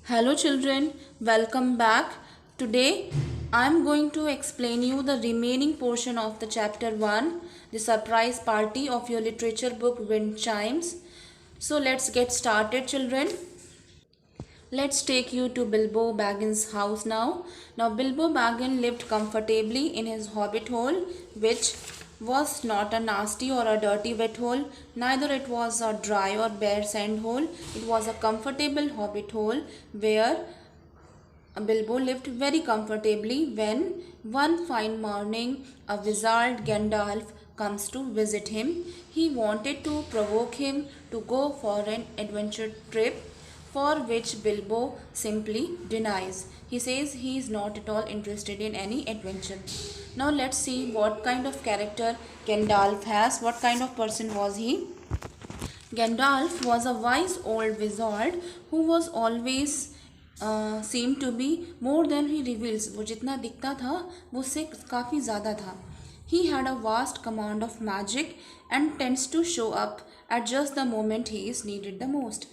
Hello children, welcome back. Today I am going to explain you the remaining portion of the chapter 1, the surprise party of your literature book Wind Chimes. So let's get started children. Let's take you to Bilbo Baggins' house now. Now Bilbo Baggins lived comfortably in his hobbit hole, which was not a nasty or a dirty wet hole, neither it was a dry or bare sand hole. It was a comfortable hobbit hole where Bilbo lived very comfortably when one fine morning a wizard Gandalf comes to visit him. He wanted to provoke him to go for an adventure trip, for which Bilbo simply denies. He says he is not at all interested in any adventure. Now let's see what kind of character Gandalf has. What kind of person was he? Gandalf was a wise old wizard who was always seemed to be more than he reveals. वो जितना दिखता था वो उससे काफ़ी ज़्यादा था. He had a vast command of magic and tends to show up at just the moment he is needed the most.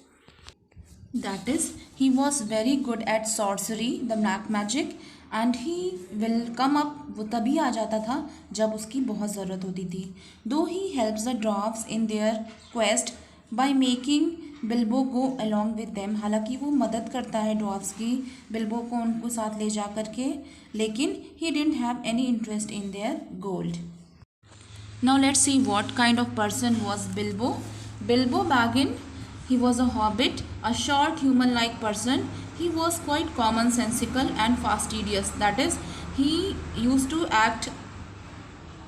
That is, he was very good at sorcery, the black magic, and he will come up. वो तभी आ जाता था जब उसकी बहुत ज़रूरत होती थी. Though he helps the dwarves in their quest by making Bilbo go along with them. हालांकि वो मदद करता है dwarves की बिल्बो को उनको साथ ले जा कर के, लेकिन he didn't have any interest in their gold. Now let's see what kind of person was Bilbo. Bilbo Baggins, he was a hobbit, a short human-like person. He was quite commonsensical and fastidious. That is, he used to act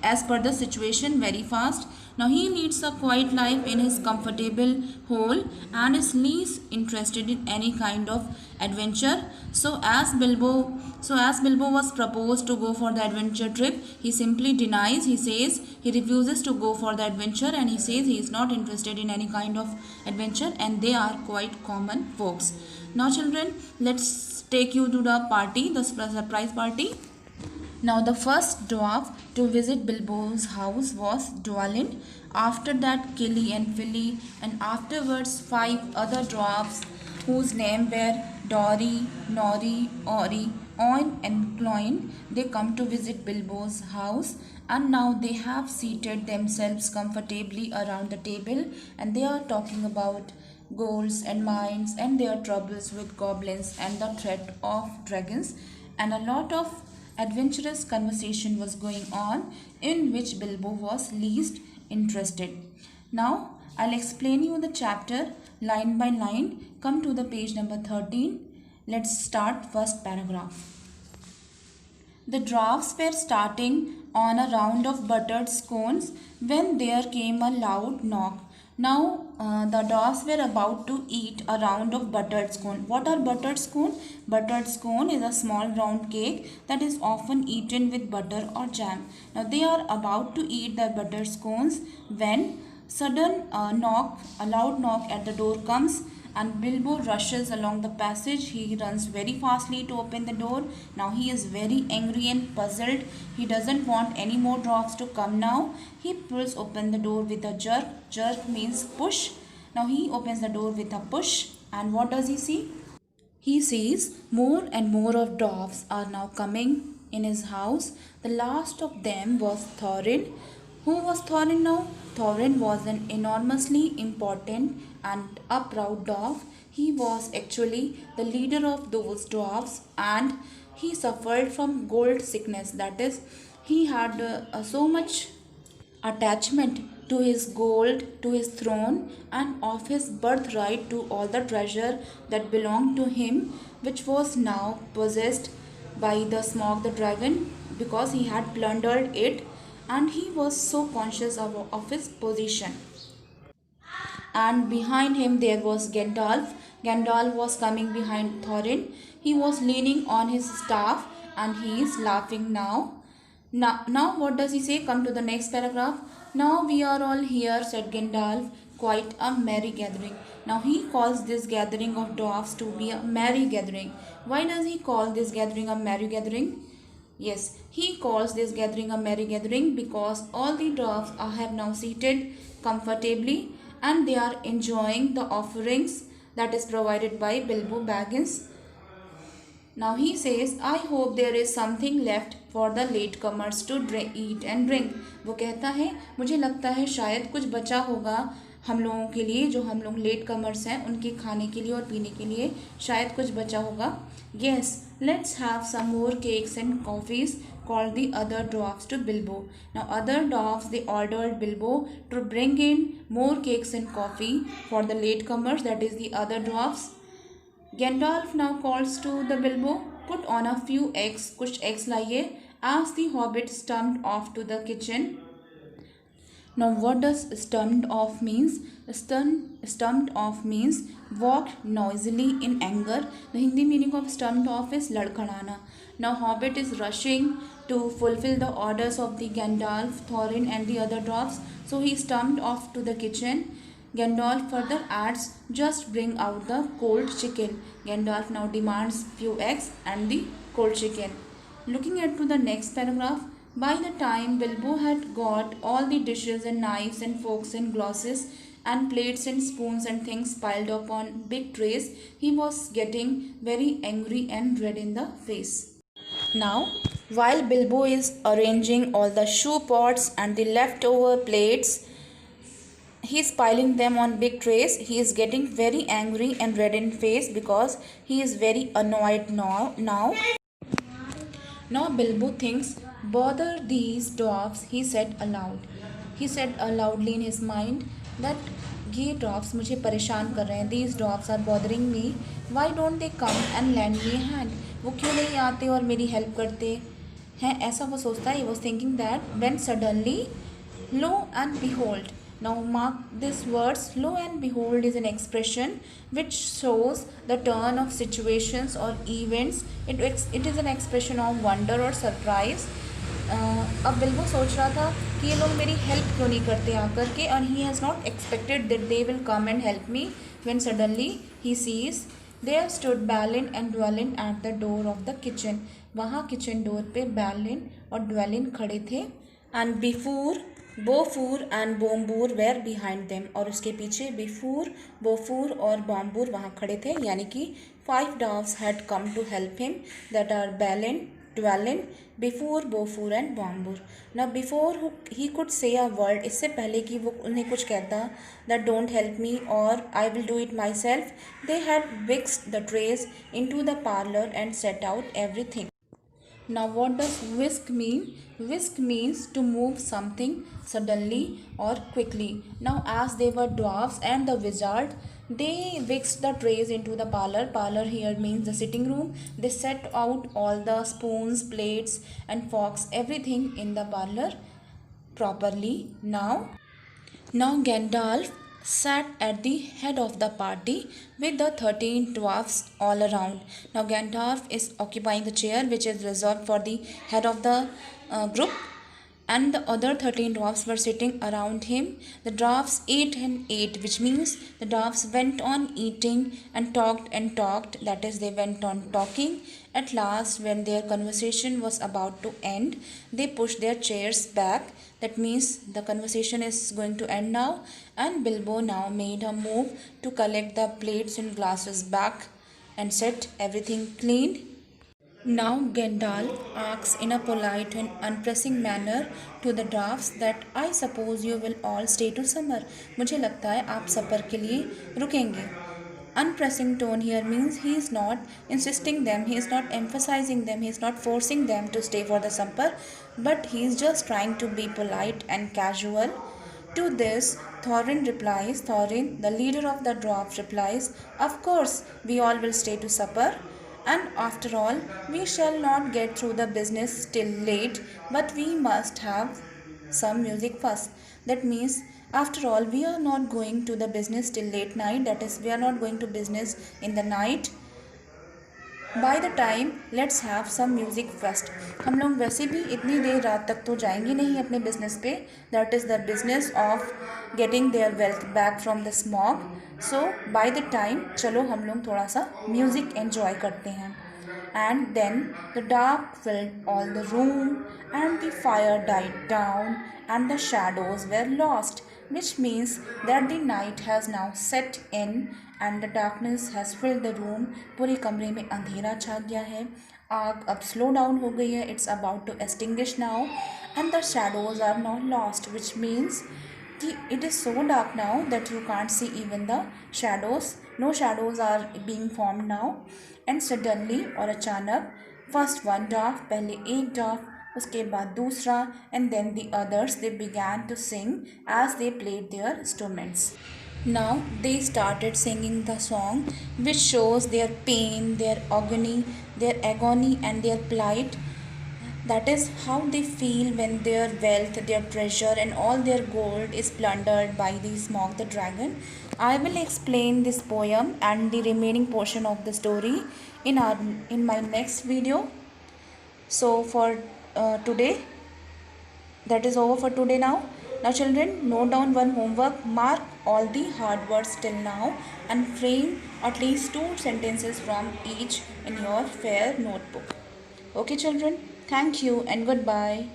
as per the situation very fast. Now he leads a quiet life in his comfortable hole and is least interested in any kind of adventure. So as Bilbo was proposed to go for the adventure trip, he simply denies. He says he refuses to go for the adventure and he says he is not interested in any kind of adventure, and they are quite common folks. Now children, let's take you to the party, the surprise party. Now the first dwarf to visit Bilbo's house was Dwalin. After that, Killy and Filly, and afterwards 5 other dwarfs whose names were Dory, Nori, Ori, Oin and Cloyne. They come to visit Bilbo's house, and now they have seated themselves comfortably around the table, and they are talking about goals and mines and their troubles with goblins and the threat of dragons, and a lot of adventurous conversation was going on in which Bilbo was least interested. Now I'll explain you the chapter line by line. Come to the page number 13. Let's start first paragraph. The dwarfs were starting on a round of buttered scones when there came a loud knock. Now the dwarfs were about to eat a round of buttered scone. What are buttered scone? Buttered scone is a small round cake that is often eaten with butter or jam. Now they are about to eat the buttered scones when sudden a loud knock at the door comes, and Bilbo rushes along the passage. He runs very fastly to open the door. Now he is very angry and puzzled. He doesn't want any more dwarfs to come now. He pulls open the door with a jerk. Jerk means push. Now he opens the door with a push, and what does he see? He sees more and more of dwarfs are now coming in his house. The last of them was Thorin. Who was Thorin now? Thorin was an enormously important and a proud dwarf. He was actually the leader of those dwarfs, and he suffered from gold sickness. That is, he had so much attachment to his gold, to his throne, and of his birthright to all the treasure that belonged to him, which was now possessed by the Smaug the dragon, because he had plundered it, and he was so conscious of his position. And behind him there was Gandalf. Gandalf was coming behind Thorin. He was leaning on his staff and he is laughing now. Now what does he say? Come to the next paragraph. Now we are all here, said Gandalf, quite a merry gathering. Now he calls this gathering of dwarfs to be a merry gathering. Why does he call this gathering a merry gathering? Yes, he calls this gathering a merry gathering because all the dwarfs have now seated comfortably and they are enjoying the offerings that is provided by Bilbo Baggins. Now he says, I hope there is something left for the latecomers to eat and drink. वो कहता है मुझे लगता है शायद कुछ बचा होगा हम लोगों के लिए, जो हम लोग लेट कमर्स हैं उनके खाने के लिए और पीने के लिए शायद कुछ बचा होगा. Yes, let's have some more cakes and coffees, called the other dwarfs to Bilbo. Now other dwarfs, they ordered Bilbo to bring in more cakes and coffee for the latecomers, that is the other dwarfs. Gandalf now calls to the Bilbo, put on a few eggs, कुछ eggs लाइए, as the hobbit stumped off to the kitchen. Now what does stumped off means? Stumped off means walked noisily in anger. The Hindi meaning of stumped off is लड़खड़ाना. Now hobbit is rushing to fulfill the orders of the Gandalf, Thorin and the other dwarfs. So he stumped off to the kitchen. Gandalf further adds, just bring out the cold chicken. Gandalf now demands few eggs and the cold chicken. Looking at to the next paragraph, by the time Bilbo had got all the dishes and knives and forks and glasses and plates and spoons and things piled up on big trays, he was getting very angry and red in the face. Now, while Bilbo is arranging all the shoe pots and the leftover plates, he is piling them on big trays. He is getting very angry and red in face because he is very annoyed now. Now Bilbo thinks, bother these dwarfs, he said aloud. He said aloudly in his mind that ये dwarfs मुझे परेशान कर रहे हैं. These dwarfs are bothering me. Why don't they come and lend me a hand? वो क्यों नहीं आते और मेरी help करते हैं? ऐसा वो सोचता है. He was thinking that when suddenly, lo and behold. Now mark this words, lo and behold is an expression which shows the turn of situations or events. It is an expression of wonder or surprise. अब Bilbo सोच रहा था कि ये लोग मेरी help क्यों नहीं करते आकर के, और he has not expected that they will come and help me when suddenly he sees there stood Balin and Dwalin at the door of the kitchen. वहाँ किचन डोर पे बैलिन और ड्वेलिन खड़े थे. And Bifur Bofur and Bombur were behind them, और उसके पीछे बिफूर, बोफूर और बॉम्बूर वहाँ खड़े थे. यानी कि 5 dwarfs had come to help him, that are Balin, Dwalin, Before, Bofur and Bombur. ना Bifur he could say a word, इससे पहले कि वो उन्हें कुछ कहता, दैट डोंट हेल्प मी और I will do it myself, they had विक्स्ड the trays into the parlour and set out everything. Now what does whisk mean? Whisk means to move something suddenly or quickly. Now as they were dwarfs and the wizard, they whisked the trays into the parlor. Parlor here means the sitting room. They set out all the spoons, plates and forks, everything in the parlor properly. Now Gandalf sat at the head of the party with the 13 dwarfs all around. Now Gandalf is occupying the chair which is reserved for the head of the group, and the other 13 dwarfs were sitting around him. The dwarfs ate and ate, which means the dwarfs went on eating and talked, that is, they went on talking. At last, when their conversation was about to end, they pushed their chairs back. That means the conversation is going to end now, and Bilbo now made a move to collect the plates and glasses back and set everything clean. Now Gandalf asks in a polite and unpressing manner to the dwarfs that I suppose you will all stay to summer. मुझे लगता है आप सफ़र के लिए रुकेंगे. Unpressing tone here means he is not insisting them, he is not emphasizing them, he is not forcing them to stay for the summer, but he is just trying to be polite and casual. To this, Thorin, the leader of the dwarfs, replies, of course, we all will stay to supper. And after all, we shall not get through the business till late, but we must have some music first. That means, after all, we are not going to the business till late night. That is, we are not going to business in the night. By the time, let's have some music first. हम लोग वैसे भी इतनी देर रात तक तो जाएंगे नहीं अपने business पे. That is the business of getting their wealth back from the smog. So by the time, चलो हम लोग थोड़ा सा music enjoy करते हैं. And then the dark filled all the room, and the fire died down, and the shadows were lost, which means that the night has now set in and the darkness has filled the room. पूरे कमरे में अंधेरा छा गया है. आग अब slow down हो गई है. It's about to extinguish now, and the shadows are now lost, which means it is so dark now that you can't see even the shadows. No shadows are being formed now. And suddenly, और अचानक, first one dwarf, पहले एक dwarf, उसके बाद दूसरा, and then the others, they began to sing as they played their instruments. Now they started singing the song, which shows their pain, their agony and their plight. That is how they feel when their wealth, their treasure and all their gold is plundered by the Smaug the dragon. I will explain this poem and the remaining portion of the story in my next video. So for today, that is over for today now. Now children, note down one homework. Mark all the hard words till now and frame at least 2 sentences from each in your fair notebook. Okay children, thank you and goodbye.